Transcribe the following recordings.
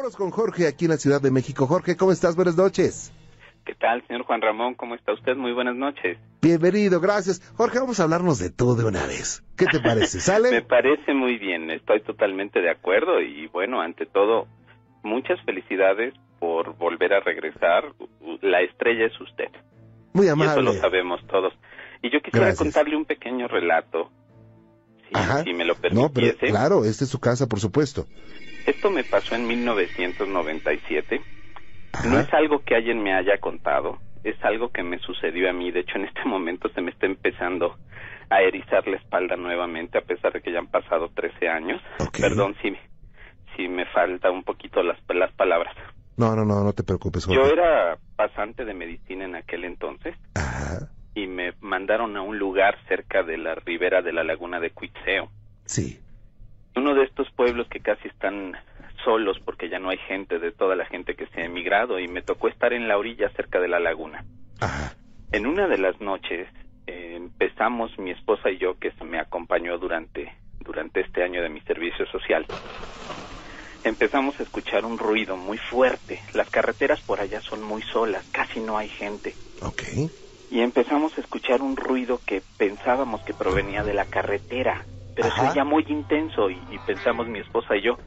Vámonos con Jorge aquí en la Ciudad de México. Jorge, ¿cómo estás? Buenas noches. ¿Qué tal, señor Juan Ramón? ¿Cómo está usted? Muy buenas noches. Bienvenido, gracias. Jorge, vamos a hablarnos de todo de una vez. ¿Qué te parece? ¿Sale? Me parece muy bien, estoy totalmente de acuerdo y bueno, ante todo, muchas felicidades por volver a regresar. La estrella es usted. Muy amable. Y eso lo sabemos todos. Y yo quisiera contarle un pequeño relato, si me lo permitiese. No, pero claro, esta es su casa, por supuesto. Esto me pasó en 1997. Ajá. No es algo que alguien me haya contado, es algo que me sucedió a mí. De hecho, en este momento se me está empezando a erizar la espalda nuevamente, a pesar de que ya han pasado 13 años. Okay. Perdón si me falta un poquito las palabras. No te preocupes, Jorge. Yo era pasante de medicina en aquel entonces. Ajá. Y me mandaron a un lugar cerca de la ribera de la laguna de Cuitzeo. Sí. Uno de estos pueblos que casi están solos porque ya no hay gente, de toda la gente que se ha emigrado, y me tocó estar en la orilla cerca de la laguna. Ajá. En una de las noches empezamos, mi esposa y yo, que me acompañó durante este año de mi servicio social, empezamos a escuchar un ruido muy fuerte. Las carreteras por allá son muy solas, casi no hay gente. Okay. Y empezamos a escuchar un ruido que pensábamos que provenía de la carretera, pero se oía muy intenso y pensamos mi esposa y yo,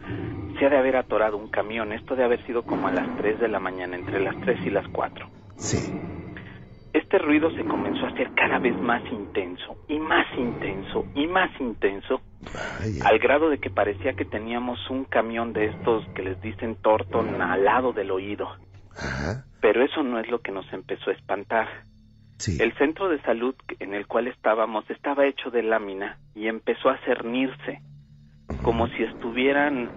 se ha de haber atorado un camión. Esto de haber sido como a las 3 de la mañana, entre las 3 y las 4. Sí. Este ruido se comenzó a hacer cada vez más intenso, y más intenso, y más intenso, al grado de que parecía que teníamos un camión de estos que les dicen Torton al lado del oído. Ajá. Pero eso no es lo que nos empezó a espantar. Sí. El centro de salud en el cual estábamos estaba hecho de lámina y empezó a cernirse, como si estuvieran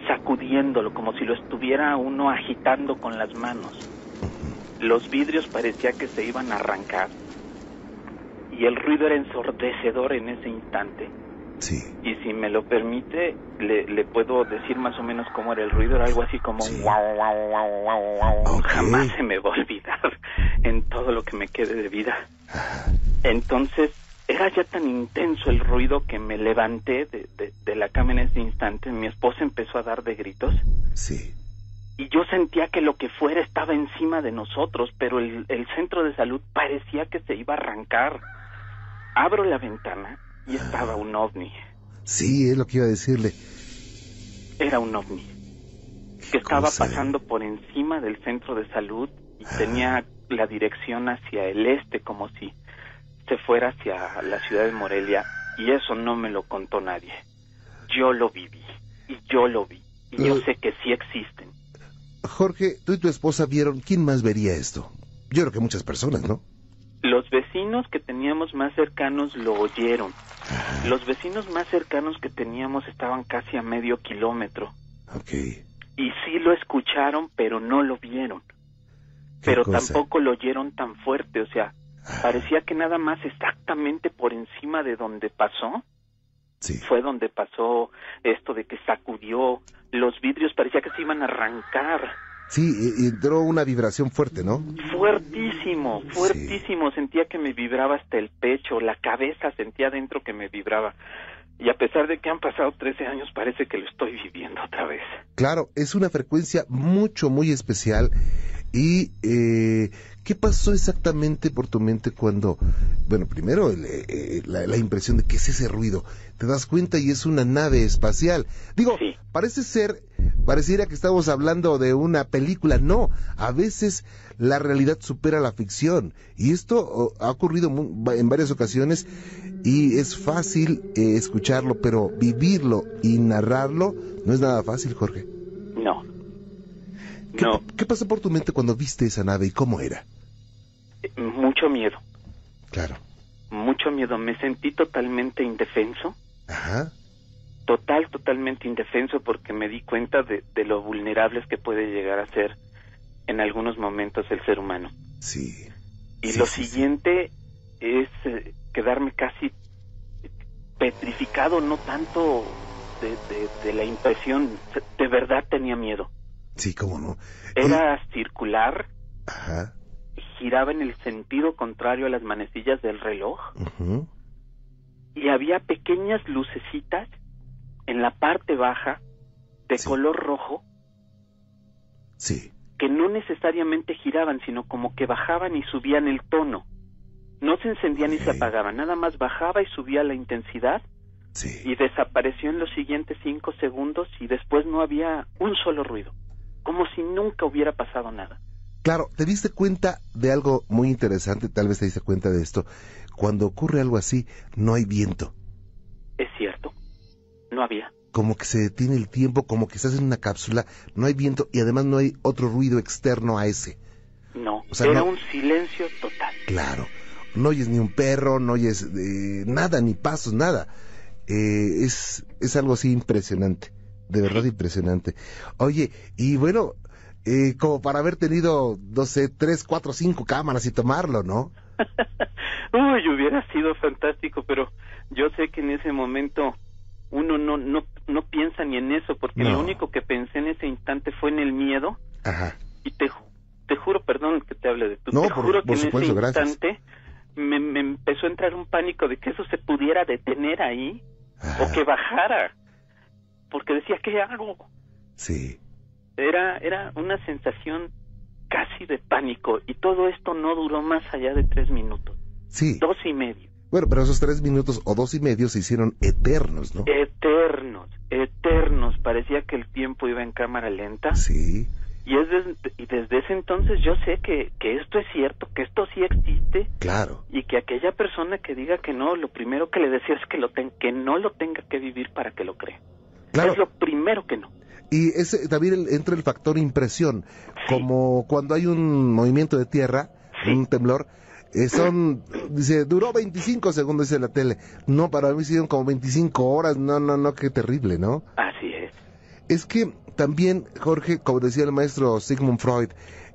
sacudiéndolo, como si lo estuviera uno agitando con las manos. Los vidrios parecía que se iban a arrancar y el ruido era ensordecedor en ese instante. Sí. Y si me lo permite, le puedo decir más o menos cómo era el ruido. Era algo así como un guau, guau, guau, guau, guau. Okay. Jamás se me va a olvidar en todo lo que me quede de vida. Entonces, era ya tan intenso el ruido que me levanté de la cama en ese instante. Mi esposa empezó a dar de gritos. Sí. Y yo sentía que lo que fuera estaba encima de nosotros, pero el centro de salud parecía que se iba a arrancar. Abro la ventana y estaba un ovni. Sí, es lo que iba a decirle. Era un ovni que estaba pasando por encima del centro de salud y tenía la dirección hacia el este, como si se fuera hacia la ciudad de Morelia, y eso no me lo contó nadie. Yo lo viví, y yo lo vi, y yo sé que sí existen. Jorge, tú y tu esposa vieron, ¿quién más vería esto? Yo creo que muchas personas, ¿no? Los vecinos que teníamos más cercanos lo oyeron. Los vecinos más cercanos que teníamos estaban casi a medio kilómetro. Okay. Y sí lo escucharon, pero no lo vieron. Pero tampoco lo oyeron tan fuerte, o sea, parecía que nada más exactamente por encima de donde pasó. Sí. Fue donde pasó esto de que sacudió los vidrios, parecía que se iban a arrancar. Sí, entró una vibración fuerte, ¿no? Fuertísimo, fuertísimo. Sí. Sentía que me vibraba hasta el pecho, la cabeza sentía dentro que me vibraba. Y a pesar de que han pasado 13 años, parece que lo estoy viviendo otra vez. Claro, es una frecuencia muy especial. ¿Y qué pasó exactamente por tu mente cuando, bueno, primero la impresión de qué es ese ruido? Te das cuenta y es una nave espacial. Digo, sí. Pareciera que estamos hablando de una película. No, a veces la realidad supera la ficción. Y esto ha ocurrido en varias ocasiones y es fácil escucharlo, pero vivirlo y narrarlo no es nada fácil, Jorge. No. ¿Qué pasó por tu mente cuando viste esa nave y cómo era? Mucho miedo. Claro. Mucho miedo. Me sentí totalmente indefenso. Ajá. Totalmente indefenso, porque me di cuenta de lo vulnerables que puede llegar a ser en algunos momentos el ser humano. Sí. Y lo siguiente es quedarme casi petrificado, no tanto de la impresión. De verdad tenía miedo. Sí, cómo no. Era circular. Ajá. Giraba en el sentido contrario a las manecillas del reloj. Uh-huh. Y había pequeñas lucecitas en la parte baja de color rojo Sí. que no necesariamente giraban, sino como que bajaban y subían el tono. No se encendían ni se apagaban, nada más bajaba y subía la intensidad Sí. y desapareció en los siguientes 5 segundos y después no había un solo ruido, como si nunca hubiera pasado nada. Claro, te diste cuenta de algo muy interesante, tal vez te diste cuenta de esto. Cuando ocurre algo así, no hay viento. Es cierto, no había. Como que se detiene el tiempo, como que estás en una cápsula, no hay viento y además no hay otro ruido externo a ese. No, O sea, era no- un silencio total. Claro, no oyes ni un perro, no oyes nada, ni pasos, nada. Es algo así impresionante, de verdad impresionante. Oye, y bueno, como para haber tenido, no sé, 3, 4, 5 cámaras y tomarlo, ¿no? Uy, hubiera sido fantástico, pero yo sé que en ese momento uno no piensa ni en eso, porque No. lo único que pensé en ese instante fue en el miedo, Ajá. y te juro, perdón que te hable de tú, No, te por juro que en supuesto, ese gracias. instante me empezó a entrar un pánico de que eso se pudiera detener ahí, Ajá. o que bajara, porque decía, ¿qué hago? Sí. Era una sensación casi de pánico, y todo esto no duró más allá de 3 minutos, Sí. 2 y medio. Bueno, pero esos 3 minutos o 2 y medio se hicieron eternos, ¿no? Eternos, parecía que el tiempo iba en cámara lenta, Sí. y desde ese entonces yo sé que esto es cierto, que esto sí existe, Claro. y que aquella persona que diga que no, lo primero que le decía es que no lo tenga que vivir para que lo crea. Claro. Es lo primero que no. Y ese también entra el factor impresión, como cuando hay un movimiento de tierra, Sí. un temblor, dice, duró 25 segundos, dice la tele. No, para mí hicieron como 25 horas, no, qué terrible, ¿no? Así es. Es que también, Jorge, como decía el maestro Sigmund Freud,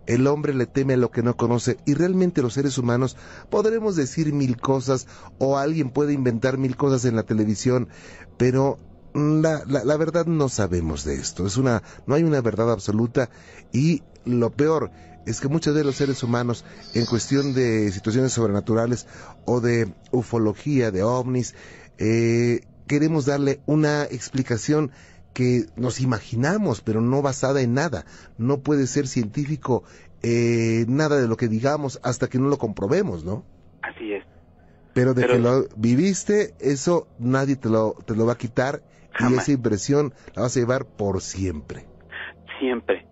el hombre le teme a lo que no conoce, y realmente los seres humanos podremos decir 1000 cosas, o alguien puede inventar 1000 cosas en la televisión, pero la verdad no sabemos de esto. No hay una verdad absoluta, y lo peor es que muchos de los seres humanos, en cuestión de situaciones sobrenaturales o de ufología, de ovnis, queremos darle una explicación que nos imaginamos, pero no basada en nada. No puede ser científico nada de lo que digamos hasta que no lo comprobemos, ¿no? Así es. Pero de Pero- que lo viviste, eso nadie te lo va a quitar, y Jamás. esa impresión la vas a llevar por siempre. Siempre.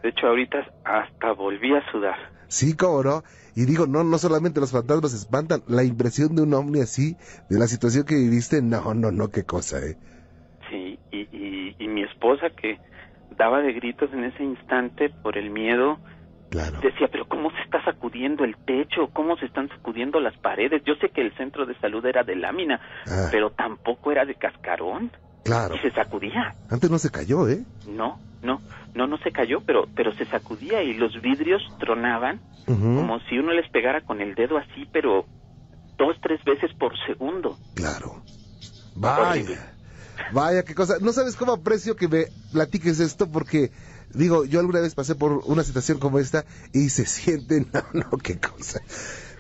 De hecho, ahorita hasta volví a sudar. Sí, cómo no. Y digo, no solamente los fantasmas espantan, la impresión de un ovni así, de la situación que viviste, no, qué cosa, Sí, y mi esposa, que daba de gritos en ese instante por el miedo, Claro. decía, pero ¿cómo se está sacudiendo el techo? ¿Cómo se están sacudiendo las paredes? Yo sé que el centro de salud era de lámina, Ah. pero tampoco era de cascarón. Claro. Y se sacudía. Antes no se cayó, No se cayó, pero se sacudía, y los vidrios tronaban Ujú. como si uno les pegara con el dedo así, pero 2, 3 veces por segundo. Claro. Horrible. Vaya, qué cosa. No sabes cómo aprecio que me platiques esto, porque, digo, yo alguna vez pasé por una situación como esta y se siente, no, qué cosa.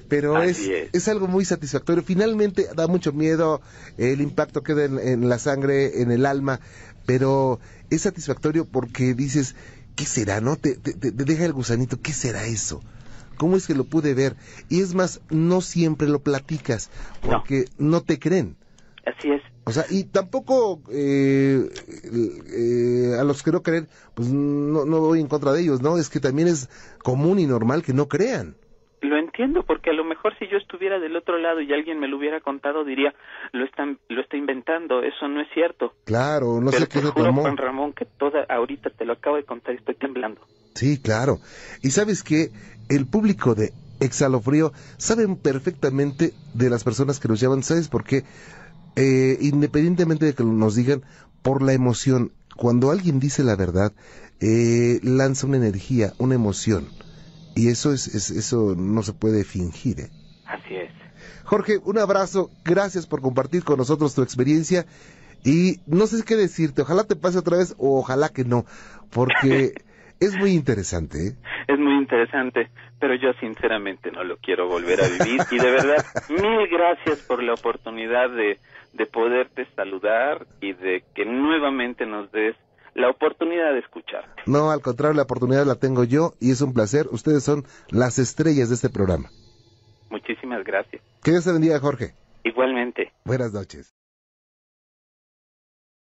Pero Así es algo muy satisfactorio. Finalmente da mucho miedo, el impacto queda en la sangre, en el alma, pero es satisfactorio porque dices, ¿qué será, no? Te deja el gusanito, ¿qué será eso? ¿Cómo es que lo pude ver? Y es más, no siempre lo platicas, porque no te creen. Así es. O sea, y tampoco a los que no creen, pues no voy en contra de ellos, ¿no? Es que también es común y normal que no crean. Lo entiendo, porque a lo mejor si yo estuviera del otro lado y alguien me lo hubiera contado, diría, lo está inventando, eso no es cierto. Claro, no Pero sé qué te se juro, tomó. Juan Ramón, que ahorita te lo acabo de contar y estoy temblando. Sí, claro. Y sabes que el público de Exhalofrío saben perfectamente de las personas que nos llaman. ¿Sabes por qué? Independientemente de que nos digan, por la emoción. Cuando alguien dice la verdad, lanza una energía, una emoción. Y eso eso no se puede fingir, Así es. Jorge, un abrazo, gracias por compartir con nosotros tu experiencia, y no sé qué decirte, ojalá te pase otra vez o ojalá que no, porque es muy interesante, Es muy interesante, pero yo sinceramente no lo quiero volver a vivir, y de verdad, 1000 gracias por la oportunidad de poderte saludar y de que nuevamente nos des la oportunidad de escucharte. No, al contrario, la oportunidad la tengo yo y es un placer. Ustedes son las estrellas de este programa. Muchísimas gracias. Que Dios te bendiga, Jorge. Igualmente. Buenas noches.